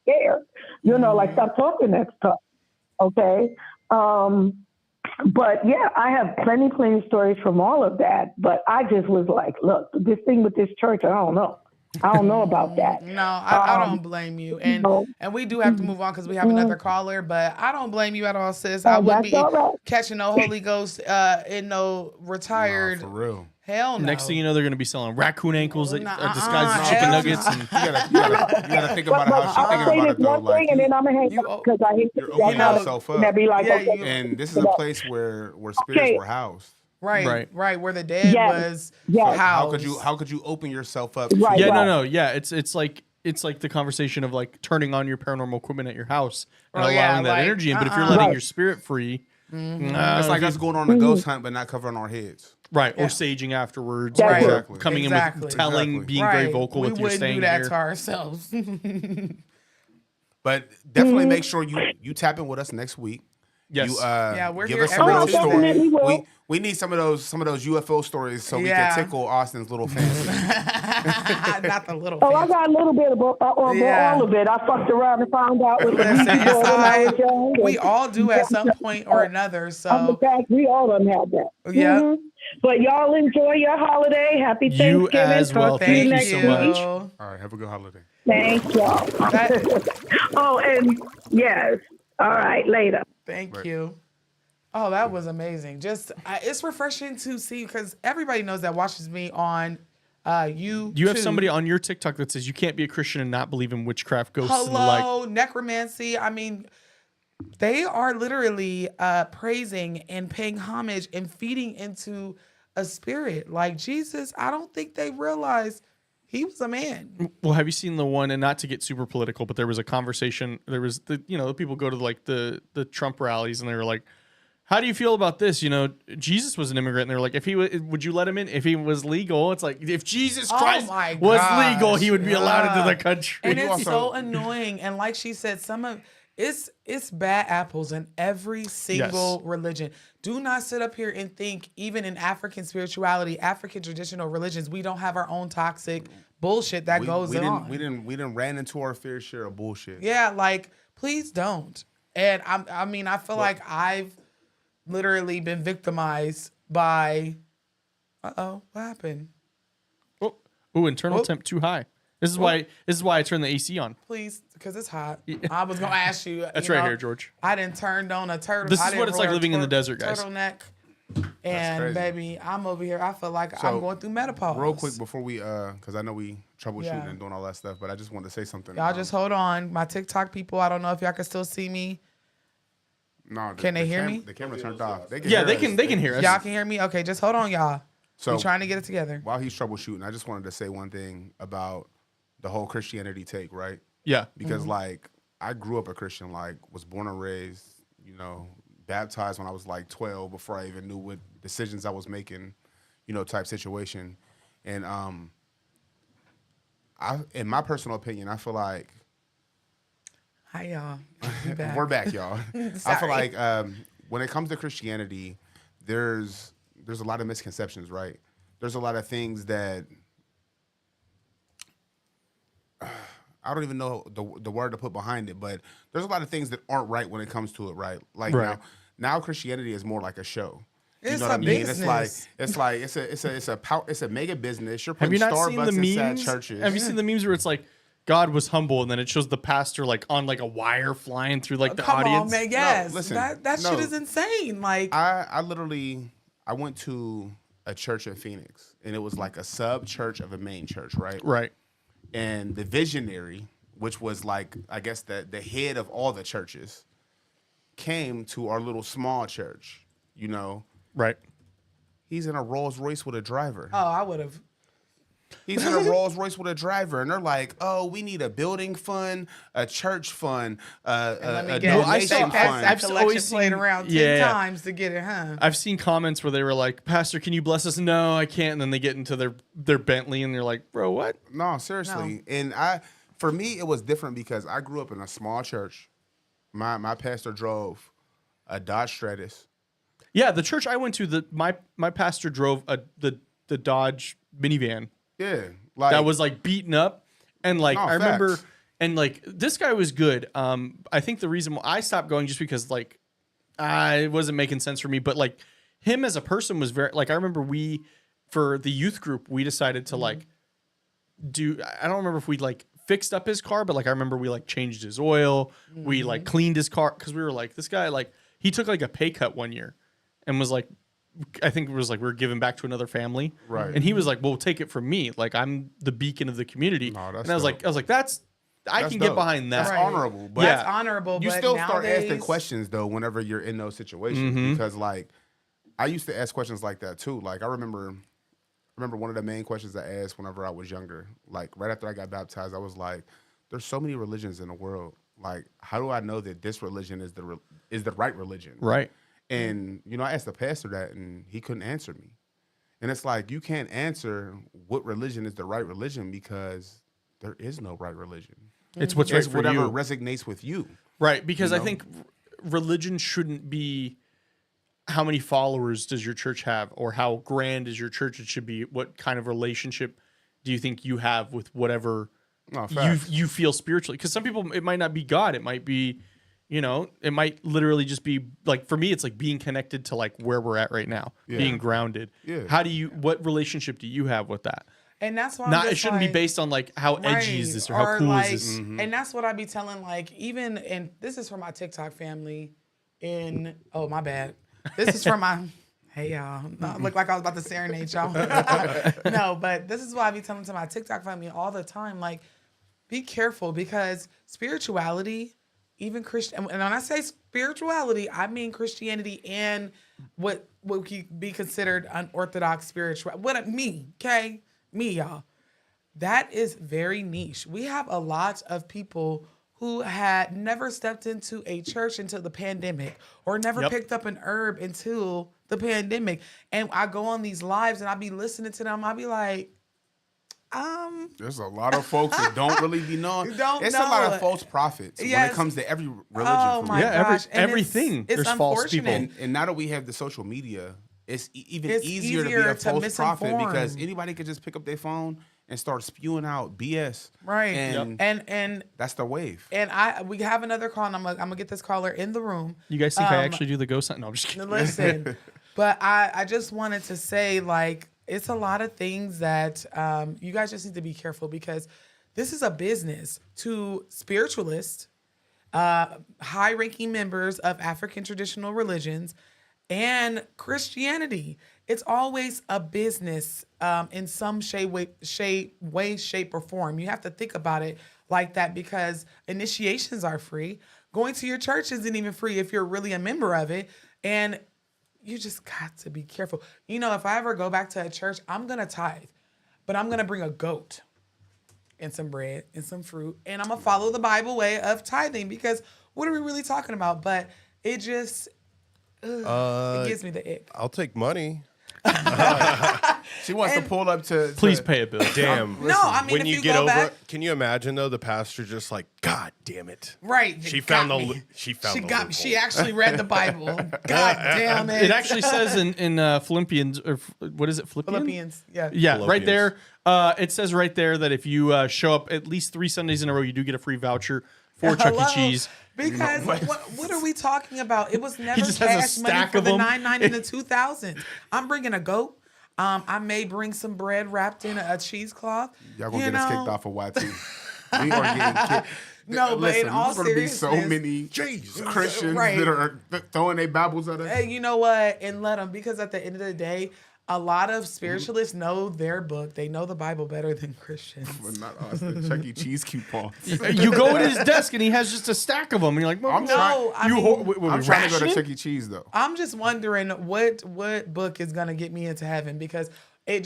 scared. You know, like stop talking that stuff. Okay. But yeah, I have plenty stories from all of that. But I just was like, look, this thing with this church, I don't know. I don't know about that. No, I don't blame you. And and we do have to move on because we have another caller, but I don't blame you at all, sis. I wouldn't be catching no Holy Ghost in no retired. For real. Hell no. next thing you know, they're going to be selling raccoon ankles that are disguised as chicken nuggets. And You gotta think about how she's thinking about it though. Like and then I'm gonna hang up because I hate you're opening yourself up. And be like, And this is a place where spirits were housed. Right. Where the dead was housed. How could you open yourself up? Right. No. Yeah, it's like the conversation of like turning on your paranormal equipment at your house and allowing that energy in. But if you're letting your spirit free, it's like us going on a ghost hunt but not covering our heads. Right, or saging afterwards, Right. or Exactly. coming in with telling, being very vocal with your staying We wouldn't do that here. to ourselves. But definitely make sure you tap in with us next week. Yes. You, we're give here us some of every those Tuesday. Definitely will. stories. We need some of those UFO stories so we Yeah. can tickle Austin's little fancy. Not the little. I got a little bit about all of it. I fucked around and found out what Listen, the we all do at some point or another. In So fact, we all done had that. yeah. But y'all enjoy your holiday. Happy You Thanksgiving. as well. Talk to you Thank you next so week. much. All right, have a good holiday. Thank y'all. Oh, and yes. All right, later. Thank you. Oh, that was amazing. Just it's refreshing to see because everybody knows that watches me on YouTube. You have somebody on your TikTok that says you can't be a Christian and not believe in witchcraft, ghosts, and the like. Hello, necromancy. I mean, they are literally praising and paying homage and feeding into a spirit like Jesus. I don't think they realize he was a man. Well, have you seen the one? And not to get super political, but there was a conversation. There was the people go to like the Trump rallies and they were like, "How do you feel about this? Jesus was an immigrant." And they're like, would you let him in if he was legal? It's like if Jesus Christ was legal, he would be allowed into the country. And it's so annoying. And like she said, it's bad apples in every single religion. Do not sit up here and think even in African spirituality, African traditional religions, we don't have our own toxic bullshit that goes on. We didn't ran into our fair share of bullshit. Yeah, like please don't. And I feel like I've literally been victimized by. What happened? Oh, internal temp too high. This is why I turned the AC on. Please, because it's hot. I was gonna ask you. That's right here, George. I didn't turn on a turtle. This is what it's like living in the desert, guys. Turtleneck. And baby, I'm over here. I feel like I'm going through menopause. Real quick before we, because I know we troubleshooting and doing all that stuff, but I just wanted to say something. Y'all just hold on. My TikTok people, I don't know if y'all can still see me. No, Can they hear me? The camera turned off. They can They can hear us. Y'all can hear me? Okay, just hold on, y'all. So We're trying to get it together. While he's troubleshooting, I just wanted to say one thing about the whole Christianity take, right? Yeah. Because like I grew up a Christian, like was born and raised, you know, baptized when I was like 12 before I even knew what decisions I was making, you know, type situation. And in my personal opinion, I feel like Hi, y'all. We back. we're back, y'all. I Sorry. feel like when it comes to Christianity, there's a lot of misconceptions, right? There's a lot of things that I don't even know the word to put behind it, but there's a lot of things that aren't right when it comes to it, right? Like Right. now Christianity is more like a show. You It's know a what I mean? business. It's a mega business. You're Have putting you not seen Starbucks the inside memes? churches. Have you seen the memes where it's like God was humble and then it shows the pastor like on like a wire flying through like the Come audience? on, man. Yes. listen, that no. shit is insane. Like, I went to a church in Phoenix, and it was like a sub church of a main church, right? Right. And the visionary, which was like I guess the head of all the churches, came to our little small church. You know, Right. he's in a Rolls Royce with a driver. oh, I would have. He's in a Rolls Royce with a driver, and they're like, "Oh, we need a building fund, a church fund, Let me a guess. I They saw- donation passed fund." that I've collection always plate seen- around 10 yeah. times to get it, huh? I've seen comments where they were like, "Pastor, can you bless us?" No, I can't. And then they get into their Bentley and they're like, "Bro, what?" No, seriously. And for me, it was different because I grew up in a small church. My pastor drove a Dodge Stratus. Yeah, the church I went to, my pastor drove the Dodge minivan Yeah, like that was like beaten up, and like No, I remember, facts. and like this guy was good. I think the reason why I stopped going just because like it wasn't making sense for me, but like him as a person was very like I remember for the youth group we decided to like I don't remember if we like fixed up his car, but like I remember we like changed his oil, we like cleaned his car because we were like this guy like he took like a pay cut one year and was like I think it was like we were giving back to another family, Right. And he was like, "Well, take it from me. Like I'm the beacon of the community." No, that's and I was dope. like, "That's I That's can get dope. behind that." That's Right. honorable, but Yeah. That's honorable, you but still start asking nowadays- questions though whenever you're in those situations because like I used to ask questions like that too. Like I remember one of the main questions I asked whenever I was younger. Like right after I got baptized, I was like, "There's so many religions in the world. Like, how do I know that this religion is the right religion?" Right. And you know, I asked the pastor that, and he couldn't answer me. And it's like you can't answer what religion is the right religion because there is no right religion. It's what's right It's for whatever you. resonates with you. Right, because you I know? think religion shouldn't be how many followers does your church have or how grand is your church. It should be what kind of relationship do you think you have with whatever No, facts. you feel spiritually. Because some people, it might not be God. It might be, it might literally just be like, for me, it's like being connected to like where we're at right now, being grounded. Yeah. What relationship do you have with that? And that's why I'm Not, it just shouldn't be like- based on like how edgy is Right, this or how cool like, is this. And that's what I be telling, like, even, and this is for my TikTok family oh, my bad. This is for my, hey, y'all. No, look like I was about to serenade y'all. No, but this is what I be telling to my TikTok family all the time. Like, be careful because spirituality, even Christian, and when I say spirituality, I mean Christianity and what could be considered unorthodox spiritual. Me, y'all. That is very niche. We have a lot of people who had never stepped into a church until the pandemic or never Yep. picked up an herb until the pandemic. And I go on these lives and I be listening to them. I be like, There's a lot of folks that don't really be known. Don't It's know a lot it. of false prophets when Yes. it comes to every religion. oh for my me. Yeah, gosh. And everything, it's there's false people. unfortunate. And now that we have the social media, it's even It's easier to be easier a to false prophet because misinform. anybody could just pick up their phone and start spewing out BS. Right. And And that's the wave. we have another call and I'm gonna get this caller in the room. You guys think I actually do the ghost hunt? No, I'm just kidding. Listen, but I just wanted to say, like, it's a lot of things that you guys just need to be careful because this is a business to spiritualists, high-ranking members of African traditional religions, and Christianity. It's always a business in some way, shape, or form. You have to think about it like that because initiations are free. Going to your church isn't even free if you're really a member of it. And you just got to be careful. If I ever go back to a church, I'm going to tithe, but I'm going to bring a goat. and some bread and some fruit, and I'm gonna follow the Bible way of tithing because what are we really talking about? But it just it gives me the ick. I'll take money. She wants to pull up to. Please pay a bill. Damn. No, I mean When if you you get go over, back, can you imagine though the pastor just like, God damn it, right? she it found got the me. she found She the got me. She loophole. actually read the Bible. God damn it! It actually says in Philippians, or what is it? Philippians. Yeah. Yeah, right Philippians. there. It says right there that if you show up at least 3 Sundays in a row, you do get a free voucher for Chuck E. Hello? Cheese. Because what are we talking about? It was never just has a cash money stack for of the them. 99 and the 2000s. I'm bringing a goat. I may bring some bread wrapped in a cheesecloth. Y'all gonna get us kicked off of YT. We are getting kicked. No, but in all there's gonna be so seriousness- many Jesus. Christians Right. that are throwing their Bibles at us. Hey, you know what? And let them, because at the end of the day, a lot of spiritualists know their book. They know the Bible better than Christians. But not us, the Chuck E. Cheese coupons. You go at his desk and he has just a stack of them, and you're like, well, I'm trying- I mean, I'm trying to go to Chuck E. Cheese though. I'm just wondering what book is gonna get me into heaven because it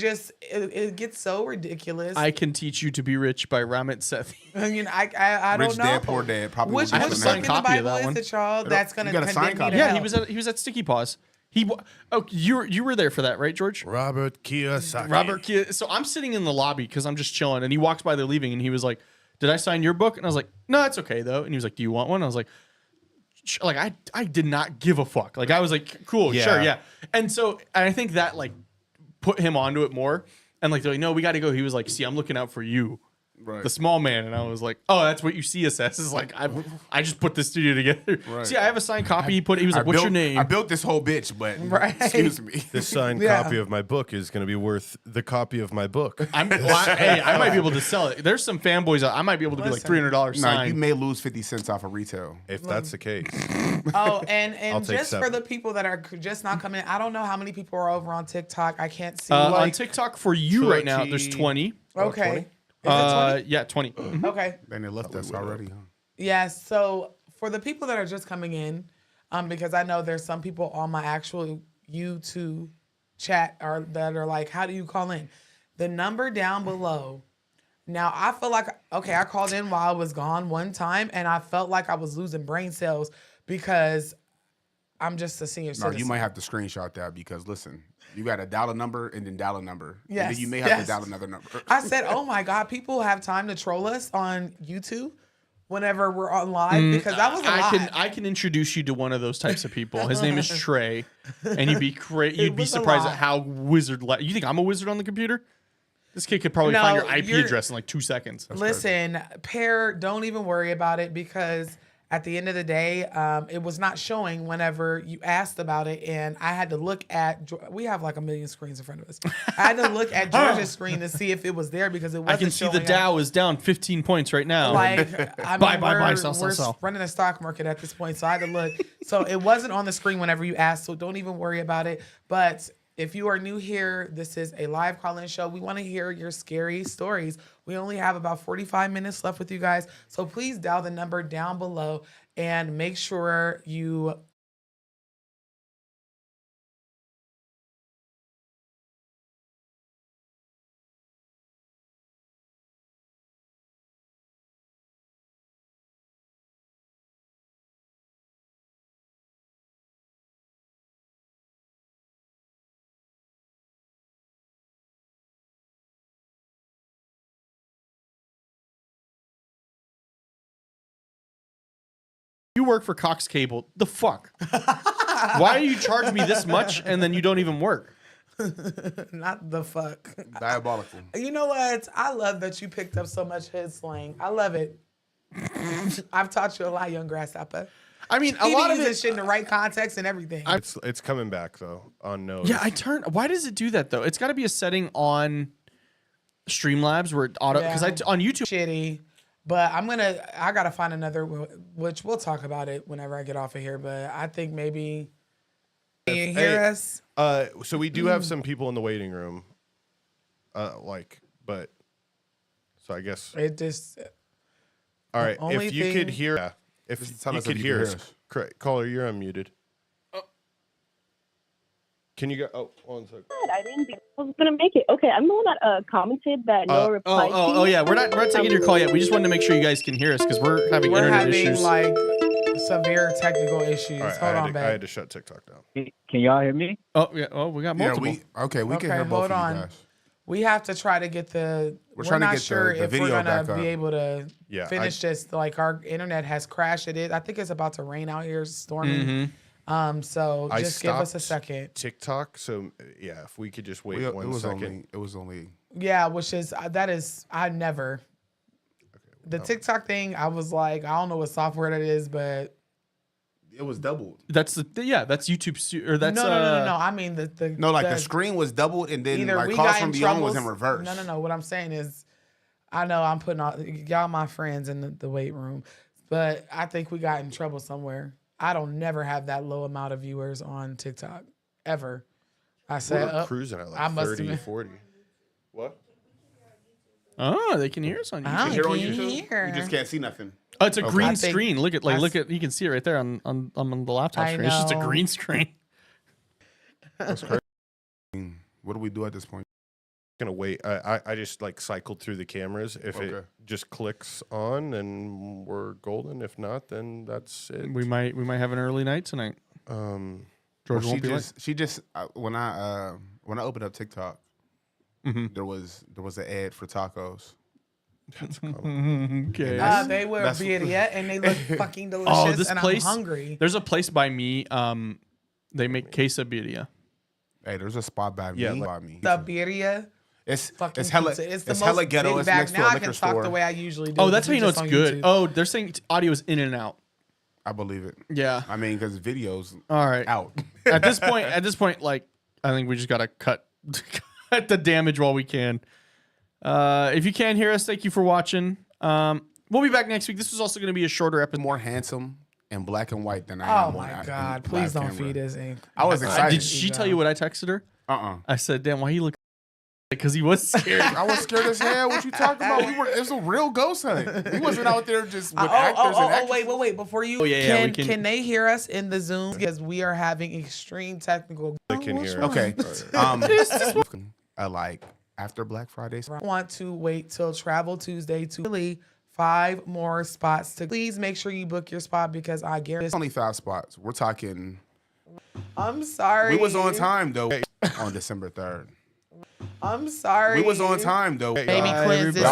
gets so ridiculous. I Can Teach You to Be Rich by Ramit Sethi. I mean, I don't Rich know. Dad, Poor Dad. Probably Which will I have book a get signed in some the copy of Bible that is one. it, y'all? That's gonna You got a signed condemn me copy? to Yeah, hell? he was at Sticky Paws. You were there for that, right, George? Robert Kiyosaki. So I'm sitting in the lobby because I'm just chilling, and he walks by, they're leaving, and he was like, "Did I sign your book?" And I was like, "No, that's okay though." And he was like, "Do you want one?" I was like, I did not give a fuck. Like I was like, "Cool, Yeah. sure, yeah." And so I think that like put him onto it more. And like they're like, "No, we got to go." He was like, "See, I'm looking out for you." Right. The small man, and I was like, "Oh, that's what you see us as." Is like I just put this studio together. Right. See, I have a signed copy. He was like, "What's your name?" I built this whole bitch, but Right. excuse me. This signed Yeah. copy of my book is going to be worth the copy of my book. I might be able to sell it. There's some fanboys. I might be able to be like Listen. $300 No, signed. you may lose 50 cents off of retail. If that's the case, Oh, and take just for 7. the people that are just not coming in, I don't know how many people are over on TikTok. I can't see. On TikTok for you right now, 20. there's 20. Okay. Is it 20? Yeah, 20. Mhm. Okay. Then they left us already, huh? Yeah, so for the people that are just coming in, because I know there's some people on my actual YouTube chat that are like, how do you call in? The number down below. Now, I feel like, okay, I called in while I was gone one time, and I felt like I was losing brain cells because I'm just a senior No, citizen. you might have to screenshot that because listen, you got to dial a number and then dial a number. And Yes, then you may have yes. to dial another number. I said, oh my God, people have time to troll us on YouTube whenever we're on live because that was a lot. I can introduce you to one of those types of people. His name is Trey, and you'd be you'd be was a surprised lot. at how wizard. You think I'm a wizard on the computer? This kid could probably No, find your IP you're- address in like 2 seconds. Listen, Pear, don't even worry about it because at the end of the day, it was not showing whenever you asked about it. And I had to look at, we have like a million screens in front of us. I had to look at George's screen to see if it was there because it wasn't I can see the showing up. Dow is down 15 points right now. Like, I mean, Buy, we're sell. running a stock market at this point. So I had to look. So it wasn't on the screen whenever you asked. So don't even worry about it. But if you are new here, this is a live call-in show. We want to hear your scary stories. We only have about 45 minutes left with you guys. So please dial the number down below and make sure you You work for Cox Cable. The fuck? Why do you charge me this much and then you don't even work? not the fuck. Diabolical. You know what? I love that you picked up so much hood slang. I love it. I've taught you a lot, young grasshopper. I mean, a He lot be of using it. shit in the right context and everything. it's coming back though on nose. Yeah, why does it do that though? It's got to be a setting on Streamlabs where it auto because Yeah. on YouTube. Shitty. But I gotta find another, which we'll talk about it whenever I get off of here. But I think maybe, can you hear Hey, us? So we do have some people in the waiting room. But so I guess It just, all right. only If you could thing- hear, if Just tell you us if could you hear can us, hear us. correct, caller, you're unmuted. Can you go? Oh, 1 second. I didn't think I was gonna make it. Okay, I'm the one that commented that no reply. Oh yeah, we're not taking your call yet. We just wanted to make sure you guys can hear us because we're having internet issues. Like severe technical issues. All right, Hold on, I babe. had to shut TikTok down. Can y'all hear me? Oh yeah. Oh, we got multiple. we can hear both hold of on. you guys. We have to try to get the. We're trying to not get sure the if video we're gonna back up. be able to Yeah, finish this. Like our internet has crashed. I think it's about to rain out here, storming. So I just give us a stopped second. TikTok. So yeah, if we could just wait It 1 was second. only. Yeah, which is I never. The TikTok thing, I was like, I don't know what software that is, but It was doubled. That's that's YouTube or that's no. I mean the the screen was doubled, and then either like we Calls got from in Beyond trouble. was in reverse. No. What I'm saying is, I know I'm putting all y'all my friends in the weight room, but I think we got in trouble somewhere. I don't never have that low amount of viewers on TikTok ever. I said We're cruising at I like must have 30, been- 40. What? Oh, they can hear us on YouTube. Oh, Hear on you YouTube? hear. You just can't see nothing. Oh, it's a green I think screen. Look at you can see it right there on the laptop I screen. It's just a know. green screen. That's crazy. What do we do at this point? Gonna wait. I just like cycled through the cameras. If it Okay. just clicks on, then we're golden. If not, then that's it. We might have an early night tonight. George Well, won't be late. she just when I opened up TikTok, Mm-hmm. there was an ad for tacos. Okay. They were That's- birria and they look fucking delicious. Oh, this and place. I'm hungry. There's a place by me. They make quesadilla. Hey, there's a spot by Yeah, me. like- by me. The birria. It's Fucking hella pizza. It's the it's most hella ghetto. big It's bag. next to Now a I liquor can talk store. the way I usually do. Oh, that's This how is you know just it's on good. YouTube. Oh, they're saying audio is in and out. I believe it. Yeah. I mean, because videos All right. out. At this point, like I think we just gotta cut the damage while we can. If you can hear us, thank you for watching. We'll be back next week. This was also going to be a shorter episode. More handsome and black and white than I Oh am. my on God! live Please don't camera. feed us ink. I was excited. Did she tell you what I texted her? Uh-uh. I said, "Damn, why you look?" Because he was scared. I was scared as hell. What you talking about? It was a real ghost hunt. We wasn't out there just with actors and actresses. Wait! Before you, Oh, yeah, we can, can- they hear us in the Zoom? Because we are having extreme technical. They can hear. it. Okay. Like after Black Friday. I want to wait till Travel Tuesday to really 5 more spots to. Please make sure you book your spot because I guarantee. It's only 5 spots. We're talking. I'm sorry. We was on time though on December 3rd. I'm sorry. We was on time though. Baby cleanse this